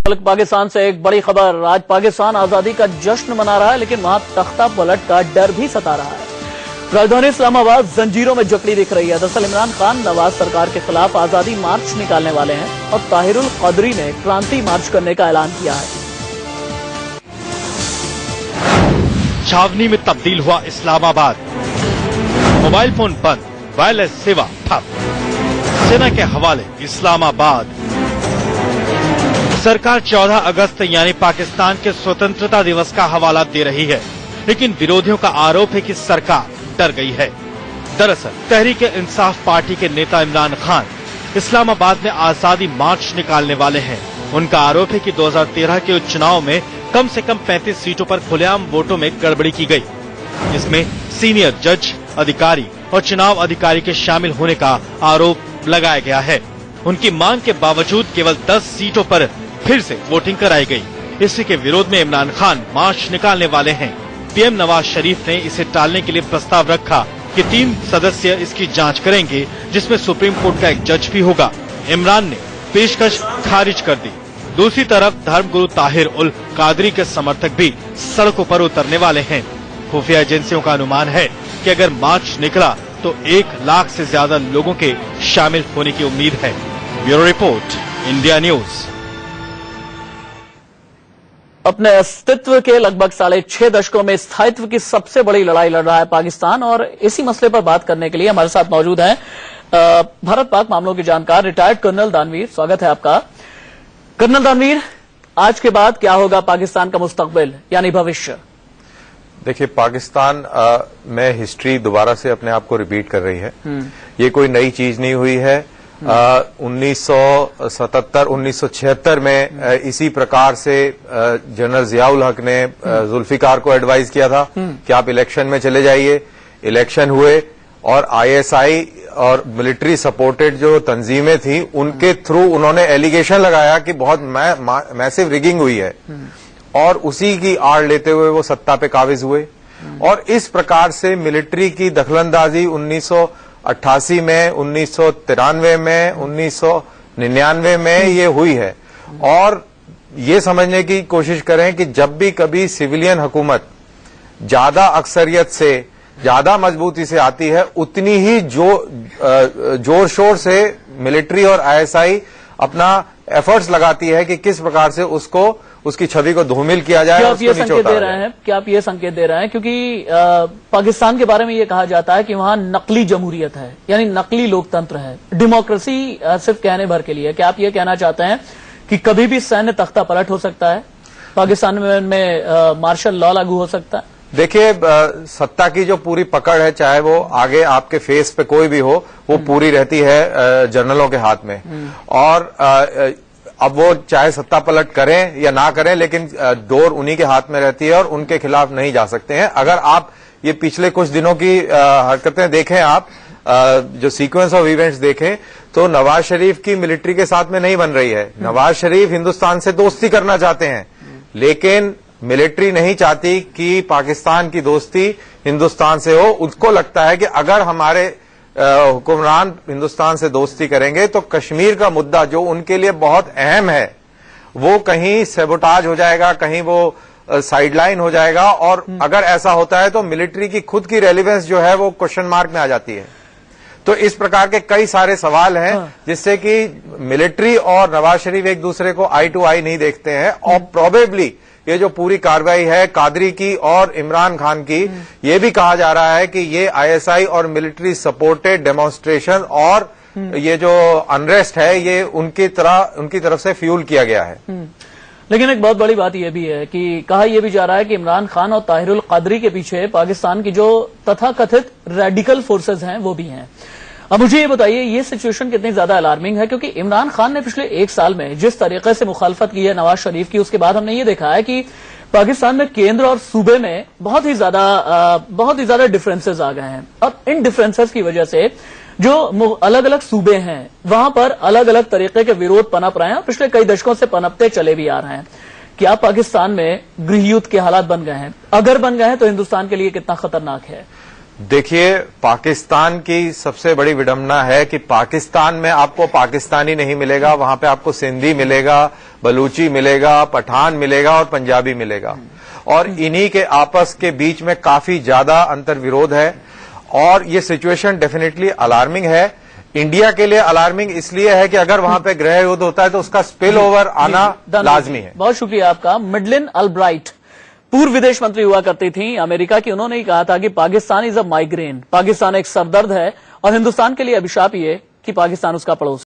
पाकिस्तान से एक बड़ी खबर। आज पाकिस्तान आजादी का जश्न मना रहा है, लेकिन वहां तख्ता पलट का डर भी सता रहा है। राजधानी इस्लामाबाद जंजीरों में जकड़ी दिख रही है। दरअसल इमरान खान नवाज सरकार के खिलाफ आजादी मार्च निकालने वाले हैं और ताहिरुल कदरी ने क्रांति मार्च करने का ऐलान किया है। छावनी में तब्दील हुआ इस्लामाबाद, मोबाइल फोन बंद, वायरलेस सेवा ठप। सेना के हवाले इस्लामाबाद। सरकार 14 अगस्त यानी पाकिस्तान के स्वतंत्रता दिवस का हवाला दे रही है, लेकिन विरोधियों का आरोप है कि सरकार डर गई है। दरअसल तहरीक इंसाफ पार्टी के नेता इमरान खान इस्लामाबाद में आजादी मार्च निकालने वाले हैं। उनका आरोप है कि 2013 के चुनाव में कम से कम 35 सीटों पर खुलेआम वोटों में गड़बड़ी की गई, जिसमें सीनियर जज, अधिकारी और चुनाव अधिकारी के शामिल होने का आरोप लगाया गया है। उनकी मांग के बावजूद केवल 10 सीटों पर फिर से वोटिंग कराई गई। इसी के विरोध में इमरान खान मार्च निकालने वाले हैं। पीएम नवाज शरीफ ने इसे टालने के लिए प्रस्ताव रखा कि 3 सदस्य इसकी जांच करेंगे, जिसमें सुप्रीम कोर्ट का एक जज भी होगा। इमरान ने पेशकश खारिज कर दी। दूसरी तरफ धर्मगुरु ताहिर उल कादरी के समर्थक भी सड़कों पर उतरने वाले हैं। खुफिया एजेंसियों का अनुमान है कि अगर मार्च निकला तो 1 लाख से ज्यादा लोगों के शामिल होने की उम्मीद है। Bureau report, India news. अपने अस्तित्व के लगभग 6.5 दशकों में स्थायित्व की सबसे बड़ी लड़ाई लड़ रहा है पाकिस्तान, और इसी मसले पर बात करने के लिए हमारे साथ मौजूद हैं भारत पाक मामलों के जानकार रिटायर्ड कर्नल दानवीर। स्वागत है आपका। कर्नल दानवीर, आज के बाद क्या होगा पाकिस्तान का मुस्तकबिल यानी भविष्य? देखिए, पाकिस्तान में हिस्ट्री दोबारा से अपने आप को रिपीट कर रही है। ये कोई नई चीज नहीं हुई है। 1977 1976 में इसी प्रकार से जनरल जियाउल हक ने जुल्फिकार को एडवाइज किया था कि आप इलेक्शन में चले जाइए। इलेक्शन हुए और आईएसआई और मिलिट्री सपोर्टेड जो तंजीमें थी, उनके थ्रू उन्होंने एलिगेशन लगाया कि बहुत मैसिव रिगिंग हुई है, और उसी की आड़ लेते हुए वो सत्ता पे काबिज हुए। और इस प्रकार से मिलिट्री की दखलंदाजी 1988 में, 1993 में, 1999 में ये हुई है। और ये समझने की कोशिश करें कि जब भी कभी सिविलियन हुकूमत ज्यादा अक्सरियत से, ज्यादा मजबूती से आती है, उतनी ही जोर शोर से मिलिट्री और आईएसआई अपना एफर्ट्स लगाती है कि किस प्रकार से उसकी छवि को धूमिल किया जाए। क्या आप ये संकेत दे रहे हैं? क्या आप ये संकेत दे रहे हैं? क्योंकि पाकिस्तान के बारे में ये कहा जाता है कि वहां नकली जमहूरियत है, यानी नकली लोकतंत्र है, डेमोक्रेसी सिर्फ कहने भर के लिए। क्या आप ये कहना चाहते हैं कि कभी भी सैन्य तख्ता पलट हो सकता है, पाकिस्तान में मार्शल लॉ लागू हो सकता है? देखिए, सत्ता की जो पूरी पकड़ है, चाहे वो आगे आपके फेस पे कोई भी हो, वो पूरी रहती है जनरलों के हाथ में। और अब वो चाहे सत्ता पलट करें या ना करें, लेकिन डोर उन्हीं के हाथ में रहती है और उनके खिलाफ नहीं जा सकते हैं। अगर आप ये पिछले कुछ दिनों की हरकतें देखें, आप जो सीक्वेंस ऑफ इवेंट्स देखें, तो नवाज शरीफ की मिलिट्री के साथ में नहीं बन रही है। नवाज शरीफ हिंदुस्तान से दोस्ती करना चाहते हैं, लेकिन मिलिट्री नहीं चाहती कि पाकिस्तान की दोस्ती हिंदुस्तान से हो। उसको लगता है कि अगर हमारे हुक्मरान हिंदुस्तान से दोस्ती करेंगे तो कश्मीर का मुद्दा, जो उनके लिए बहुत अहम है, वो कहीं सेबोटाज हो जाएगा, कहीं वो साइडलाइन हो जाएगा। और अगर ऐसा होता है तो मिलिट्री की खुद की रेलिवेंस जो है वो क्वेश्चन मार्क में आ जाती है। तो इस प्रकार के कई सारे सवाल हैं जिससे कि मिलिट्री और नवाज शरीफ एक दूसरे को आई टू आई नहीं देखते हैं। और प्रोबेबली ये जो पूरी कार्रवाई है कादरी की और इमरान खान की, ये भी कहा जा रहा है कि ये आईएसआई और मिलिट्री सपोर्टेड डेमोन्स्ट्रेशन और ये जो अनरेस्ट है, ये उनकी तरफ से फ्यूल किया गया है। लेकिन एक बहुत बड़ी बात यह भी है कि कहा यह भी जा रहा है कि इमरान खान और ताहिरुल कादरी के पीछे पाकिस्तान की जो तथाकथित रेडिकल फोर्सेज हैं वो भी हैं। अब मुझे ये बताइए, ये सिचुएशन कितनी ज्यादा अलार्मिंग है? क्योंकि इमरान खान ने पिछले 1 साल में जिस तरीके से मुखालफत की है नवाज शरीफ की, उसके बाद हमने ये देखा है कि पाकिस्तान में केंद्र और सूबे में बहुत ही ज्यादा डिफरेंसेस आ गए हैं। और इन डिफरेंसेस की वजह से जो अलग अलग सूबे हैं, वहां पर अलग अलग तरीके के विरोध पनप रहे हैं, पिछले कई दशकों से पनपते चले भी आ रहे हैं। क्या पाकिस्तान में गृह युद्ध के हालात बन गए हैं? अगर बन गए हैं तो हिंदुस्तान के लिए कितना खतरनाक है? देखिए, पाकिस्तान की सबसे बड़ी विडंबना है कि पाकिस्तान में आपको पाकिस्तानी नहीं मिलेगा, वहां पे आपको सिंधी मिलेगा, बलूची मिलेगा, पठान मिलेगा और पंजाबी मिलेगा। और इन्हीं के आपस के बीच में काफी ज्यादा अंतर विरोध है और ये सिचुएशन डेफिनेटली अलार्मिंग है। इंडिया के लिए अलार्मिंग इसलिए है कि अगर वहां पे गृह युद्ध होता है तो उसका स्पिल ओवर आना लाजमी है। बहुत शुक्रिया आपका। मिडलिन अल्ब्राइट पूर्व विदेश मंत्री हुआ करती थी अमेरिका की। उन्होंने ही कहा था कि Pakistan is a migraine, Pakistan एक सरदर्द है और हिंदुस्तान के लिए अभिशाप ये कि पाकिस्तान उसका पड़ोसी